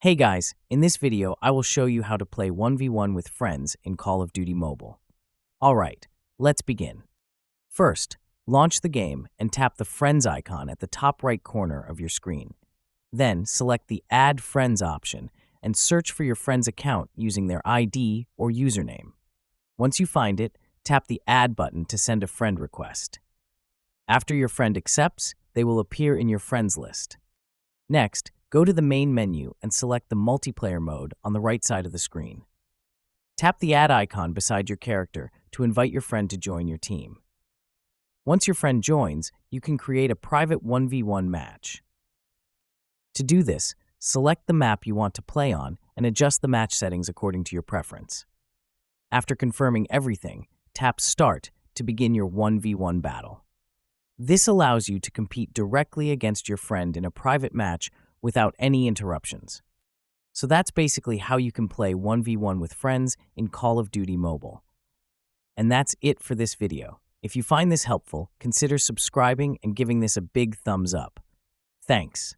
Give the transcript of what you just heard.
Hey guys, in this video I will show you how to play 1v1 with friends in Call of Duty Mobile. Alright, let's begin. First, launch the game and tap the Friends icon at the top right corner of your screen. Then select the Add Friends option and search for your friend's account using their ID or username. Once you find it, tap the Add button to send a friend request. After your friend accepts, they will appear in your friends list. Next, go to the main menu and select the multiplayer mode on the right side of the screen. Tap the add icon beside your character to invite your friend to join your team. Once your friend joins, you can create a private 1v1 match. To do this, select the map you want to play on and adjust the match settings according to your preference. After confirming everything, tap Start to begin your 1v1 battle. This allows you to compete directly against your friend in a private match without any interruptions. So that's basically how you can play 1v1 with friends in Call of Duty Mobile. And that's it for this video. If you find this helpful, consider subscribing and giving this a big thumbs up. Thanks.